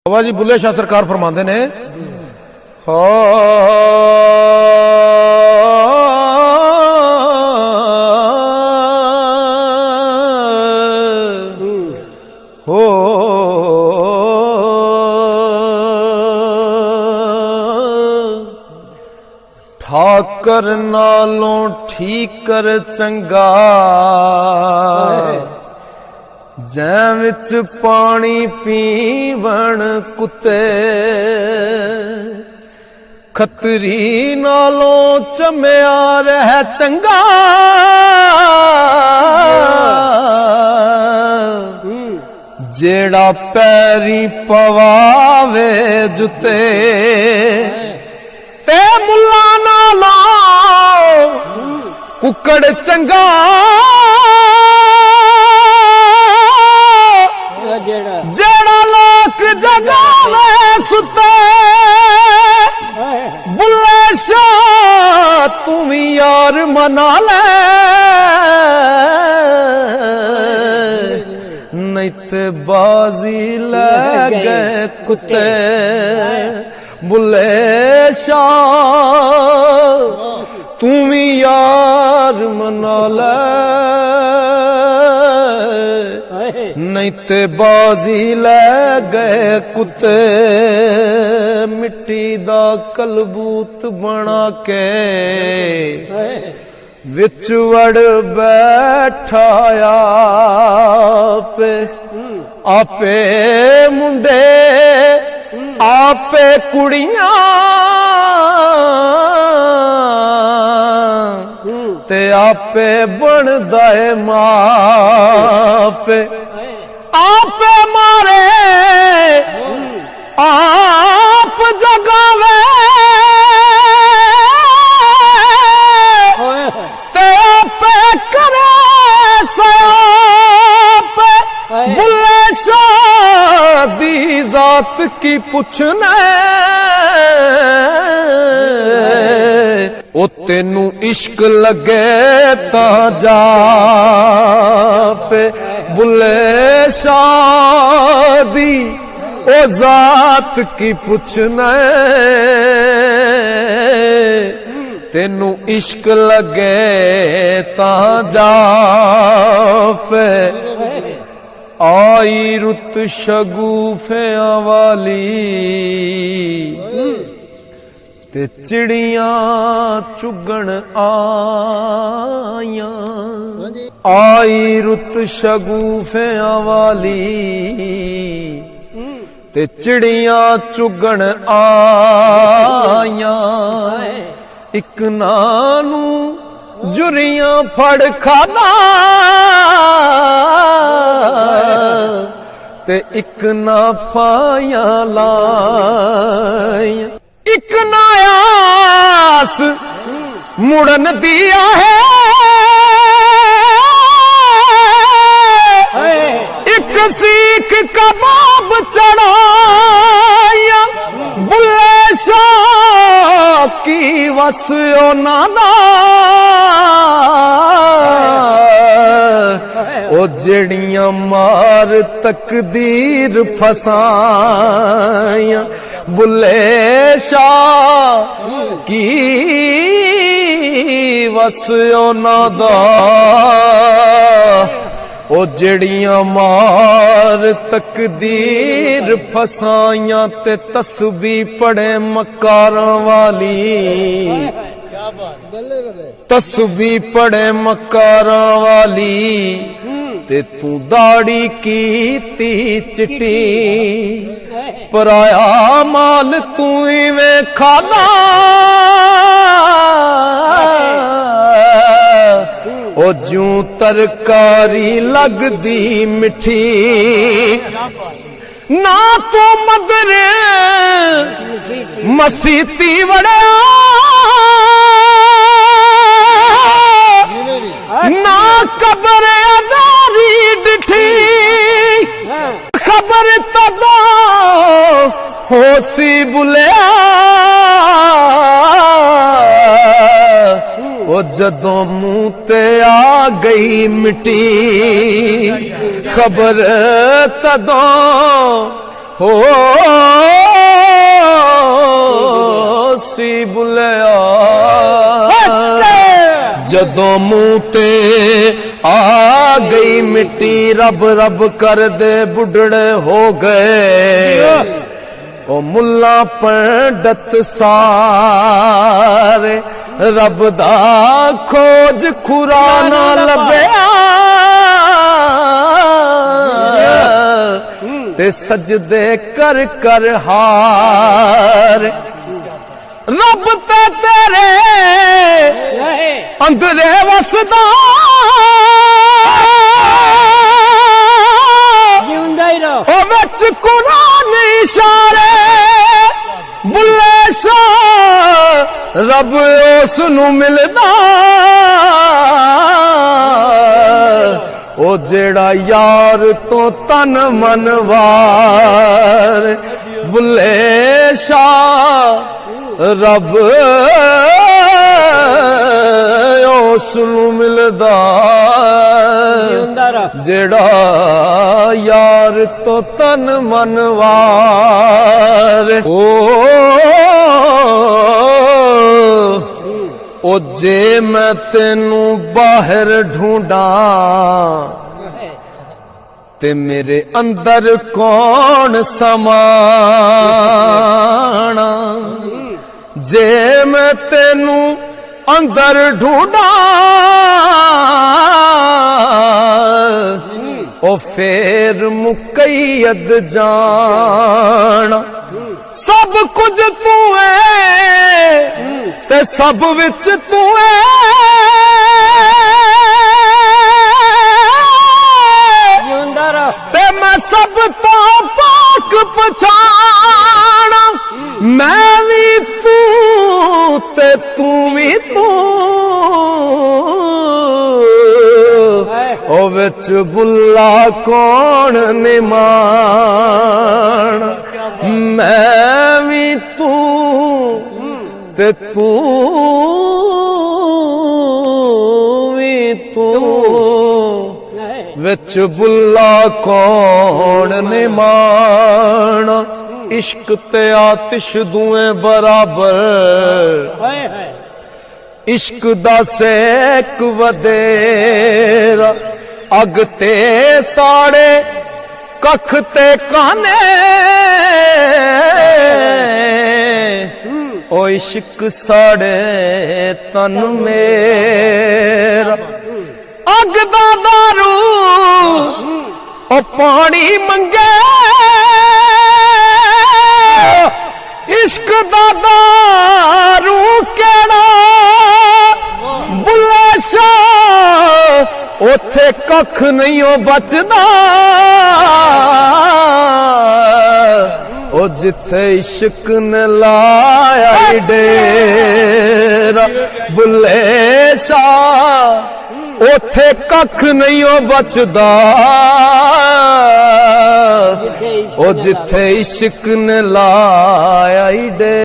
बाबा जी बुल्ले शाह सरकार फरमाते ने हो ठाकर नालों ठीकर चंगा जै विच पानी पीवण कुत्ते खतरी नालों चमिया रह चंगा जेड़ा पैरी पवावे जुते ते मुल्ला नालों कुकड़ चंगा जेड़ा लोक जगावे सुते बुल्ले शाह तू भी यार मना ले नहीं ते बाजी ले गए कुत्ते बुल्ले शाह तू भी यार मना ले नहीं ते बाजी ले गए कुत्ते मिट्टी दा कलबूत बना के विच वड़ बैठाया आपे मुंडे आपे कुड़ियां ते आपे बनदा है मापे आपे मारे आप जगावे ते आपे करे सयाप बुल्ले शाह दी जात की पुछने ओ तेनू इश्क लगे ता जा पे बुल्ले शाह दी ओ जात की पुछना तेनू इश्क लगे ता जा पे आई रुत शगुफियां वाली ते चिड़ियां चुगण आया आई रुत शगुफियां वाली ते चिड़ियां चुगण आया इक नानू जुरियां फड़ खादा ते इक ना फाया लाया इक नायास मुड़न दिया है एक सीख कबाब चढ़ाया बुल्ले शाह की वसियो नादा ओ जड़ियां मार तकदीर फसाया बुल्ले शाह की वसियो नादा ओ जड़ियां मार तकदीर फसाइयां ते तस्बी पड़े मकारां वाली तस्बी पड़े मकारां वाली ते तू दाड़ी कीती चिट्टी पराया माल तू इवें खादा ओ जूं तरकारी लगदी मिठी ना तो मगर मसीती वड़े ना कबर अदारी डिठी खबर तदा होसी बुलिया ओ जदों मुंह ते आ गई मिट्टी खबर तदों ਹੋ ਸੀ ਬੁਲਿਆ ਜਦੋਂ ਮੂੰਹ ਤੇ ਆ ਗਈ ਮਿੱਟੀ रब रब कर दे बुढ़ड़े हो गए ओ मुल्ला पंडित सारे रब दा खोज खुरा ना लभया ते सजदे कर कर हार रब ते तेरे अंदरे वसदा ओ विच कुरान इशारे बुल्ले शाह रब उस नू मिलदा ओ जेड़ा यार तो तन मन वार बुल्ले शाह रब उस नू मिलदा जेड़ा यार तो तन मन वार ओ जे मैं तेनू बाहर ढूंढा ते मेरे अंदर कौन समाना जे मैं तेनू अंदर ढूंढा ओ फेर मुकैयद जाना सब कुछ तू है ते सब विच तू है ते मैं सब तो पाक पछाना मैं भी तू ते तू भी तू ओ विच बुल्ला कौन निमान मैं भी तू ते तू भी तू विच बुल्ला कौन निमान इश्क ते आतिश दुए बराबर इश्क दा सेक वदेरा अग ते साड़े कख ते काने ओ इश्क साड़े तन मेरा अग दा दारू ओ पानी मंगे इश्क दा दारू केड़ा बुल्ले शाह ओथे कख नहीं ओ बचदा ओ जिथे इश्क ने लाया डेरा बुल्ले शाह ओथे कख नहीं ओ बचदा ओ जिथे इश्क ने लाया डेरा।